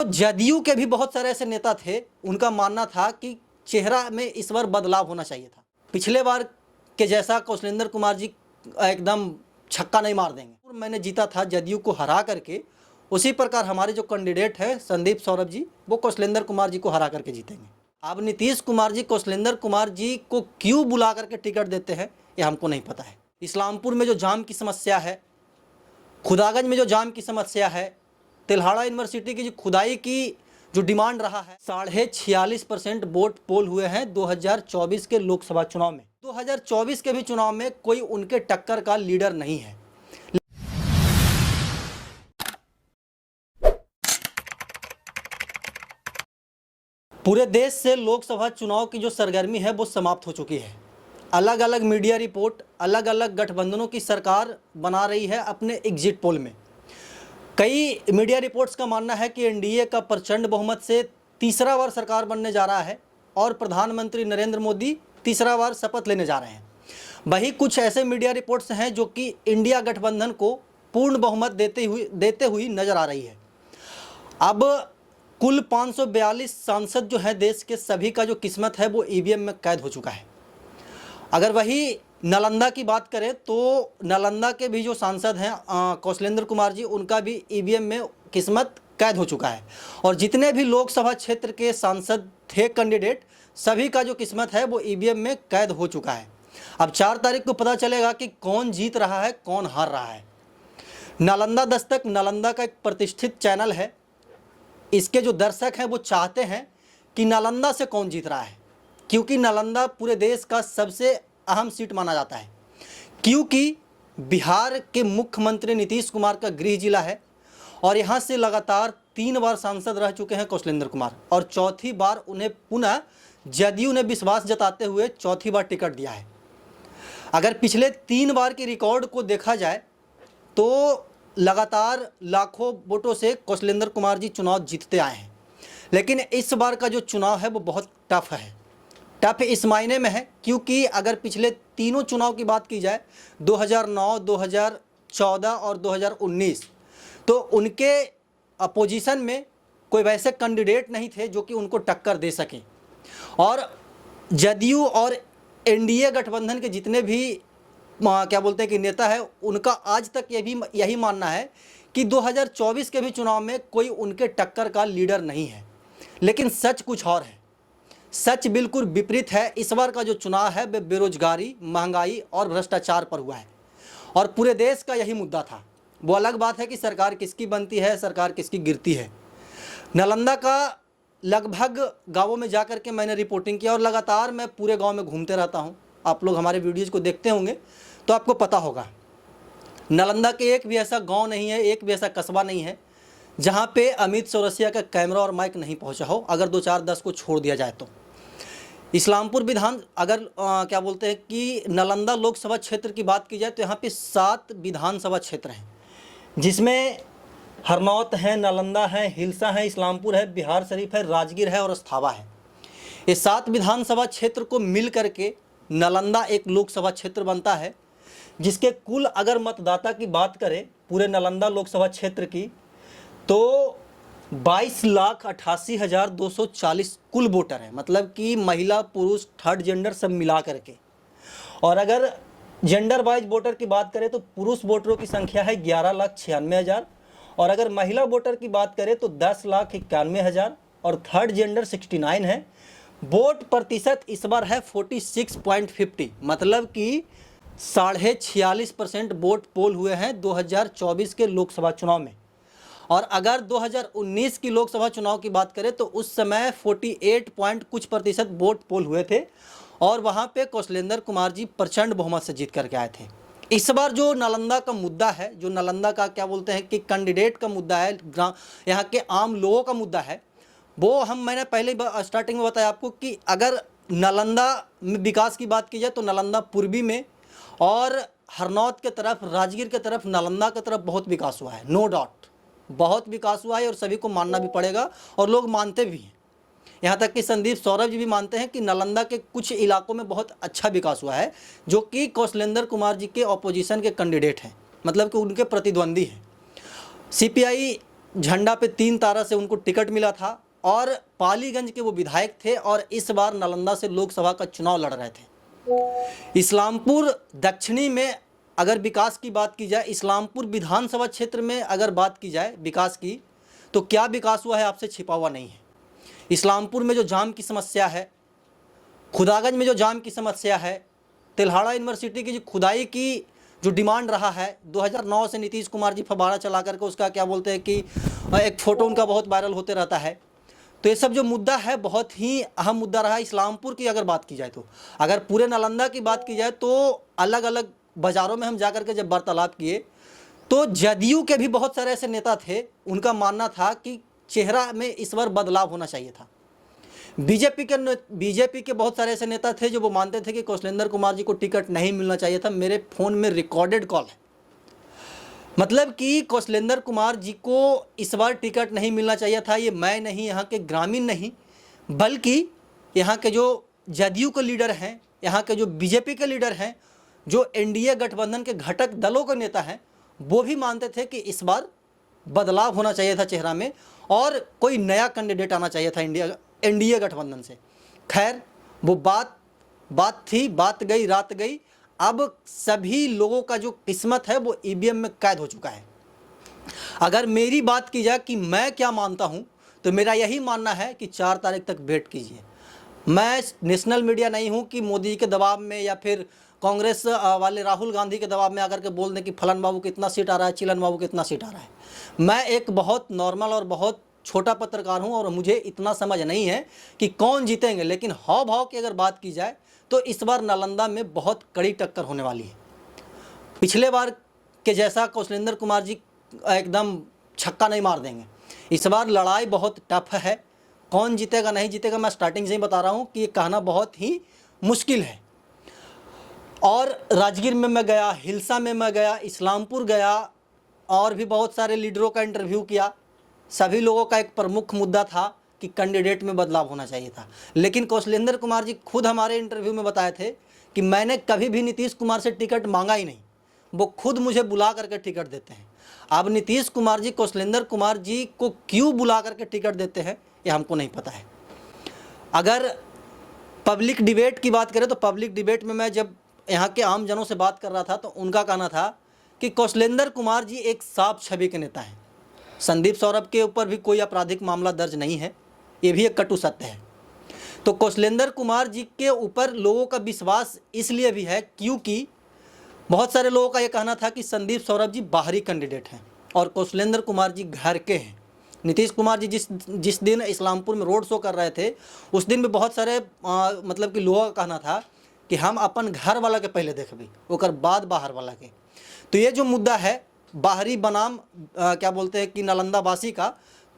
जदयू के भी बहुत सारे ऐसे नेता थे, उनका मानना था कि चेहरा में इस बार बदलाव होना चाहिए था। पिछले बार के जैसा कौशलेंद्र कुमार जी एकदम छक्का नहीं मार देंगे। मैंने जीता था जदयू को हरा करके, उसी प्रकार हमारे जो कैंडिडेट है संदीप सौरभ जी, वो कौशलेंद्र कुमार जी को हरा करके जीतेंगे। अब नीतीश कुमार जी कौशलेंद्र कुमार जी को क्यों बुला करके टिकट देते हैं, ये हमको नहीं पता है। इस्लामपुर में जो जाम की समस्या है, खुदागंज में जो जाम की समस्या है, तिल्हाड़ा यूनिवर्सिटी की जो खुदाई की जो डिमांड रहा है, 46.5% वोट पोल हुए हैं 2024 के लोकसभा चुनाव में। 2024 के भी चुनाव में कोई उनके टक्कर का लीडर नहीं है। पूरे देश से लोकसभा चुनाव की जो सरगर्मी है वो समाप्त हो चुकी है। अलग अलग मीडिया रिपोर्ट अलग अलग गठबंधनों की सरकार बना रही है अपने एग्जिट पोल में। कई मीडिया रिपोर्ट्स का मानना है कि एनडीए का प्रचंड बहुमत से तीसरा बार सरकार बनने जा रहा है और प्रधानमंत्री नरेंद्र मोदी तीसरा बार शपथ लेने जा रहे हैं। वही कुछ ऐसे मीडिया रिपोर्ट्स हैं जो कि इंडिया गठबंधन को पूर्ण बहुमत देते हुई नजर आ रही है। अब कुल 542 सांसद जो हैं देश के, सभी का जो किस्मत है वो ईवीएम में कैद हो चुका है। अगर वही नालंदा की बात करें तो नालंदा के भी जो सांसद हैं कौशलेंद्र कुमार जी, उनका भी ईवीएम में किस्मत कैद हो चुका है। और जितने भी लोकसभा क्षेत्र के सांसद थे कैंडिडेट, सभी का जो किस्मत है वो ईवीएम में कैद हो चुका है। अब 4 तारीख को पता चलेगा कि कौन जीत रहा है, कौन हार रहा है। नालंदा दस्तक नालंदा का एक प्रतिष्ठित चैनल है। इसके जो दर्शक हैं वो चाहते हैं कि नालंदा से कौन जीत रहा है, क्योंकि नालंदा पूरे देश का सबसे अहम सीट माना जाता है, क्योंकि बिहार के मुख्यमंत्री नीतीश कुमार का गृह जिला है और यहाँ से लगातार 3 बार सांसद रह चुके हैं कौशलेंद्र कुमार, और चौथी बार उन्हें पुनः जदयू ने विश्वास जताते हुए चौथी बार टिकट दिया है। अगर पिछले 3 बार के रिकॉर्ड को देखा जाए तो लगातार लाखों वोटों से कौशलेंद्र कुमार जी चुनाव जीतते आए हैं, लेकिन इस बार का जो चुनाव है वो बहुत टफ है। टफ इस मायने में है क्योंकि अगर पिछले तीनों चुनाव की बात की जाए, 2009, 2014 और 2019, तो उनके अपोजिशन में कोई वैसे कैंडिडेट नहीं थे जो कि उनको टक्कर दे सकें। और जदयू और एनडीए गठबंधन के जितने भी क्या बोलते हैं कि नेता है, उनका आज तक यही मानना है कि 2024 के भी चुनाव में कोई उनके टक्कर का लीडर नहीं है। लेकिन सच कुछ और है, सच बिल्कुल विपरीत है। इस बार का जो चुनाव है वह बेरोजगारी, महंगाई और भ्रष्टाचार पर हुआ है, और पूरे देश का यही मुद्दा था। वो अलग बात है कि सरकार किसकी बनती है, सरकार किसकी गिरती है। नालंदा का लगभग गाँवों में जा कर के मैंने रिपोर्टिंग किया, और लगातार मैं पूरे गाँव में घूमते रहता हूँ। आप लोग हमारे वीडियोज़ को देखते होंगे तो आपको पता होगा, नालंदा के एक भी ऐसा गांव नहीं है, एक भी ऐसा कस्बा नहीं है जहां पे अमित चौरसिया का कैमरा और माइक नहीं पहुंचा हो, अगर 2, 4, 10 को छोड़ दिया जाए तो। इस्लामपुर विधान अगर क्या बोलते हैं कि नालंदा लोकसभा क्षेत्र की बात की जाए तो यहाँ पे 7 विधानसभा क्षेत्र हैं, जिसमें हरनौत है, नालंदा है, हिलसा है, इस्लामपुर है, बिहार शरीफ है, राजगीर है और अस्थावा है। ये 7 विधानसभा क्षेत्र को मिल करके नालंदा एक लोकसभा क्षेत्र बनता है, जिसके कुल अगर मतदाता की बात करें पूरे नालंदा लोकसभा क्षेत्र की तो 22,88,240 कुल वोटर हैं, मतलब कि महिला पुरुष थर्ड जेंडर सब मिला करके। और अगर जेंडर वाइज वोटर की बात करें तो पुरुष वोटरों की संख्या है 11,96,000, और अगर महिला वोटर की बात करें तो 10,91,000, और थर्ड जेंडर 69 है। वोट प्रतिशत इस बार है 46.50, मतलब कि 46.5% वोट पोल हुए हैं 2024 के लोकसभा चुनाव में। और अगर 2019 की लोकसभा चुनाव की बात करें तो उस समय 48 पॉइंट कुछ प्रतिशत वोट पोल हुए थे, और वहां पे कौशलेंद्र कुमार जी प्रचंड बहुमत से जीत करके आए थे। इस बार जो नालंदा का मुद्दा है, जो नालंदा का क्या बोलते हैं कि कैंडिडेट का मुद्दा है, यहाँ के आम लोगों का मुद्दा है, वो मैंने पहले स्टार्टिंग में बताया आपको कि अगर नालंदा में विकास की बात की जाए तो नालंदा पूर्वी में और हरनौत के तरफ, राजगीर के तरफ, नालंदा की तरफ बहुत विकास हुआ है, नो डाउट बहुत विकास हुआ है, और सभी को मानना भी पड़ेगा और लोग मानते भी हैं। यहाँ तक कि संदीप सौरभ जी भी मानते हैं कि नालंदा के कुछ इलाकों में बहुत अच्छा विकास हुआ है, जो कि कौशलेंद्र कुमार जी के ऑपोजिशन के कैंडिडेट हैं, मतलब कि उनके प्रतिद्वंदी हैं। सीपीआई झंडा पे 3 तारा से उनको टिकट मिला था और पालीगंज के वो विधायक थे और इस बार नालंदा से लोकसभा का चुनाव लड़ रहे थे। इस्लामपुर दक्षिणी में अगर विकास की बात की जाए, इस्लामपुर विधानसभा क्षेत्र में अगर बात की जाए विकास की, तो क्या विकास हुआ है आपसे छिपा हुआ नहीं है। इस्लामपुर में जो जाम की समस्या है, खुदागंज में जो जाम की समस्या है, तिल्हाड़ा यूनिवर्सिटी की जो खुदाई की जो डिमांड रहा है, 2009 से नीतीश कुमार जी फव्वारा चला करके उसका क्या बोलते हैं कि एक फ़ोटो उनका बहुत वायरल होते रहता है। तो ये सब जो मुद्दा है बहुत ही अहम मुद्दा रहा है। इस्लामपुर की अगर बात की जाए तो, अगर पूरे नालंदा की बात की जाए तो अलग अलग बाज़ारों में हम जा कर के जब वार्तालाप किए तो जदयू के भी बहुत सारे ऐसे नेता थे, उनका मानना था कि चेहरा में इस बार बदलाव होना चाहिए था। बीजेपी के बहुत सारे ऐसे नेता थे जो वो मानते थे कि कौशलेंद्र कुमार जी को टिकट नहीं मिलना चाहिए था। मेरे फ़ोन में रिकॉर्डेड कॉल है, मतलब कि कौशलेंद्र कुमार जी को इस बार टिकट नहीं मिलना चाहिए था। ये मैं नहीं, यहाँ के ग्रामीण नहीं, बल्कि यहाँ के जो जदयू के लीडर हैं, यहाँ के जो बीजेपी के लीडर हैं, जो एनडीए गठबंधन के घटक दलों के नेता हैं, वो भी मानते थे कि इस बार बदलाव होना चाहिए था चेहरा में और कोई नया कैंडिडेट आना चाहिए था एनडीए गठबंधन से। खैर वो बात थी, बात गई रात गई। अब सभी लोगों का जो किस्मत है वो ईवीएम में कैद हो चुका है। अगर मेरी बात की जाए कि मैं क्या मानता हूं, तो मेरा यही मानना है कि 4 तारीख तक वेट कीजिए। मैं नेशनल मीडिया नहीं हूं कि मोदी के दबाव में या फिर कांग्रेस वाले राहुल गांधी के दबाव में आकर के बोल दें कि फलन बाबू कितना सीट आ रहा है, चिलन बाबू कितना सीट आ रहा है। मैं एक बहुत नॉर्मल और बहुत छोटा पत्रकार हूं और मुझे इतना समझ नहीं है कि कौन जीतेंगे, लेकिन हाव भाव की अगर बात की जाए तो इस बार नालंदा में बहुत कड़ी टक्कर होने वाली है। पिछले बार के जैसा कौशलेंद्र कुमार जी एकदम छक्का नहीं मार देंगे। इस बार लड़ाई बहुत टफ है। कौन जीतेगा नहीं जीतेगा मैं स्टार्टिंग से ही बता रहा हूं कि ये कहना बहुत ही मुश्किल है। और राजगीर में मैं गया, हिलसा में मैं गया, इस्लामपुर गया और भी बहुत सारे लीडरों का इंटरव्यू किया। सभी लोगों का एक प्रमुख मुद्दा था कि कैंडिडेट में बदलाव होना चाहिए था। लेकिन कौशलेंद्र कुमार जी खुद हमारे इंटरव्यू में बताए थे कि मैंने कभी भी नीतीश कुमार से टिकट मांगा ही नहीं, वो खुद मुझे बुला करके टिकट देते हैं। अब नीतीश कुमार जी कौशलेंद्र कुमार जी को क्यों बुला करके टिकट देते हैं ये हमको नहीं पता है। अगर पब्लिक डिबेट की बात करें तो पब्लिक डिबेट में मैं जब यहाँ के आम जनों से बात कर रहा था तो उनका कहना था कि कौशलेंद्र कुमार जी एक साफ छवि के नेता हैं। संदीप सौरभ के ऊपर भी कोई आपराधिक मामला दर्ज नहीं है, ये भी एक कटु सत्य है। तो कौशलेंद्र कुमार जी के ऊपर लोगों का विश्वास इसलिए भी है क्योंकि बहुत सारे लोगों का ये कहना था कि संदीप सौरभ जी बाहरी कैंडिडेट हैं और कौशलेंद्र कुमार जी घर के हैं। नीतीश कुमार जी जिस दिन इस्लामपुर में रोड शो कर रहे थे उस दिन भी बहुत सारे मतलब कि लोगों का कहना था कि हम अपन घर वाला के पहले देखबे ओकर बाद बाहर वाला के। तो ये जो मुद्दा है बाहरी बनाम क्या बोलते हैं कि नालंदा वासी का,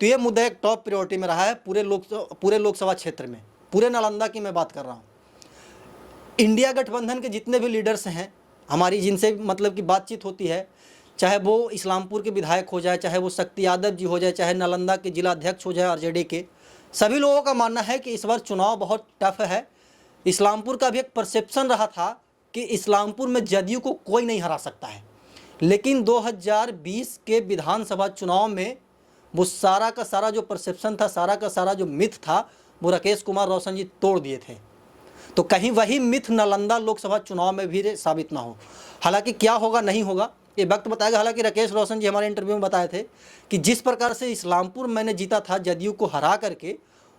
तो ये मुद्दा एक टॉप प्रायोरिटी में रहा है पूरे लोकसभा क्षेत्र में। पूरे नालंदा की मैं बात कर रहा हूँ। इंडिया गठबंधन के जितने भी लीडर्स हैं हमारी, जिनसे मतलब कि बातचीत होती है, चाहे वो इस्लामपुर के विधायक हो जाए, चाहे वो शक्ति यादव जी हो जाए, चाहे नालंदा के जिला अध्यक्ष हो जाए आरजेडी के, सभी लोगों का मानना है कि इस बार चुनाव बहुत टफ है। इस्लामपुर का भी एक परसेप्शन रहा था कि इस्लामपुर में जदयू को कोई नहीं हरा सकता है, लेकिन 2020 के विधानसभा चुनाव में वो सारा का सारा जो परसेप्शन था, सारा का सारा जो मिथ था, वो राकेश कुमार रोशन जी तोड़ दिए थे। तो कहीं वही मिथ नालंदा लोकसभा चुनाव में भी साबित ना हो। हालांकि क्या होगा नहीं होगा ये वक्त बताएगा। हालांकि राकेश रोशन जी हमारे इंटरव्यू में बताए थे कि जिस प्रकार से इस्लामपुर मैंने जीता था जदयू को हरा करके,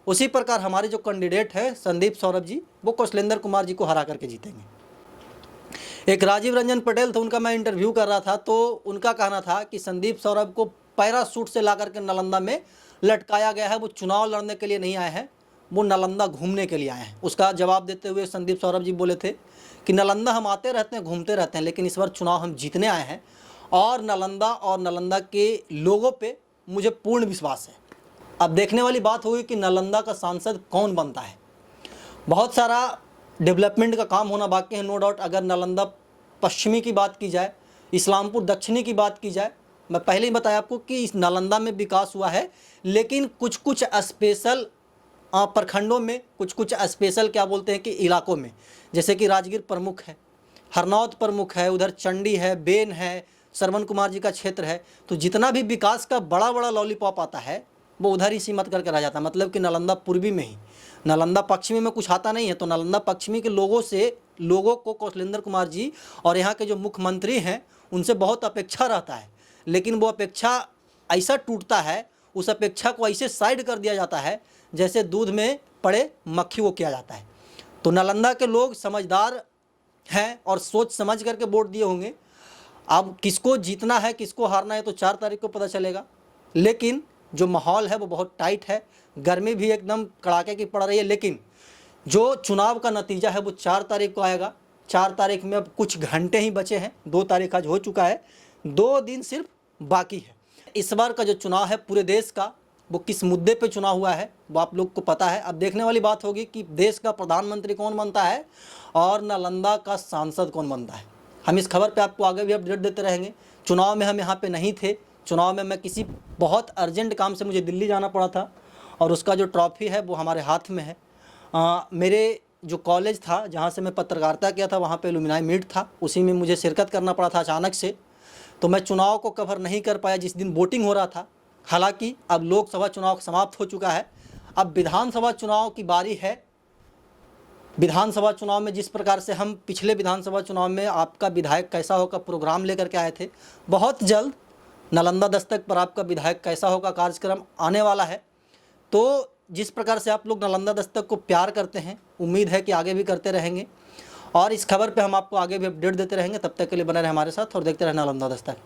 उसी प्रकार हमारे जो कैंडिडेट है संदीप सौरभ जी, वो कौशलेंद्र कुमार जी को हरा करके जीतेंगे। एक राजीव रंजन पटेल थे, उनका मैं इंटरव्यू कर रहा था, तो उनका कहना था कि संदीप सौरभ को पैरासूट से ला करके नालंदा में लटकाया गया है। वो चुनाव लड़ने के लिए नहीं आए हैं, वो नालंदा घूमने के लिए आए हैं। उसका जवाब देते हुए संदीप सौरभ जी बोले थे कि नालंदा हम आते रहते हैं, घूमते रहते हैं, लेकिन इस बार चुनाव हम जीतने आए हैं और नालंदा के लोगों पे मुझे पूर्ण विश्वास है। अब देखने वाली बात होगी कि नालंदा का सांसद कौन बनता है। बहुत सारा डेवलपमेंट का काम होना बाकी है, नो डाउट। अगर नालंदा पश्चिमी की बात की जाए, इस्लामपुर दक्षिणी की बात की जाए, मैं पहले ही बताया आपको कि इस नालंदा में विकास हुआ है, लेकिन कुछ स्पेशल प्रखंडों में, कुछ स्पेशल क्या बोलते हैं कि इलाकों में, जैसे कि राजगीर प्रमुख है, हरनौत प्रमुख है, उधर चंडी है, बेन है, श्रवण कुमार जी का क्षेत्र है, तो जितना भी विकास का बड़ा बड़ा लॉलीपॉप आता है वो उधर ही सीमित करके रह जाता है। मतलब कि नालंदा पूर्वी में ही, नालंदा पश्चिमी में कुछ आता नहीं है। तो नालंदा पश्चिमी के लोगों को कौशलेंद्र कुमार जी और यहाँ के जो मुख्यमंत्री हैं उनसे बहुत अपेक्षा रहता है, लेकिन वो अपेक्षा ऐसा टूटता है, उस अपेक्षा को ऐसे साइड कर दिया जाता है जैसे दूध में पड़े मक्खी को किया जाता है। तो नालंदा के लोग समझदार हैं और सोच समझ करके वोट दिए होंगे। अब किसको जीतना है किसको हारना है तो 4 तारीख को पता चलेगा, लेकिन जो माहौल है वो बहुत टाइट है, गर्मी भी एकदम कड़ाके की पड़ रही है। लेकिन जो चुनाव का नतीजा है वो 4 तारीख को आएगा। 4 तारीख में अब कुछ घंटे ही बचे हैं, 2 तारीख आज हो चुका है, 2 दिन सिर्फ बाकी है। इस बार का जो चुनाव है पूरे देश का, वो किस मुद्दे पे चुनाव हुआ है वो आप लोग को पता है। अब देखने वाली बात होगी कि देश का प्रधानमंत्री कौन बनता है और नालंदा का सांसद कौन बनता है। हम इस खबर पे आपको आगे भी अपडेट देते रहेंगे। चुनाव में हम यहाँ पे नहीं थे, चुनाव में मैं किसी बहुत अर्जेंट काम से मुझे दिल्ली जाना पड़ा था और उसका जो ट्रॉफी है वो हमारे हाथ में है। मेरे जो कॉलेज था जहाँ से मैं पत्रकारिता किया था वहाँ पे एलुमनाई मीट था, उसी में मुझे शिरकत करना पड़ा था अचानक से, तो मैं चुनाव को कवर नहीं कर पाया जिस दिन वोटिंग हो रहा था। हालांकि अब लोकसभा चुनाव समाप्त हो चुका है, अब विधानसभा चुनाव की बारी है। विधानसभा चुनाव में जिस प्रकार से हम पिछले विधानसभा चुनाव में आपका विधायक कैसा होगा प्रोग्राम लेकर के आए थे, बहुत जल्द नालंदा दस्तक पर आपका विधायक कैसा होगा कार्यक्रम आने वाला है। तो जिस प्रकार से आप लोग नालंदा दस्तक को प्यार करते हैं, उम्मीद है कि आगे भी करते रहेंगे और इस खबर पे हम आपको आगे भी अपडेट देते रहेंगे। तब तक के लिए बने रहे हमारे साथ और देखते रहे नालंदा दस्तक।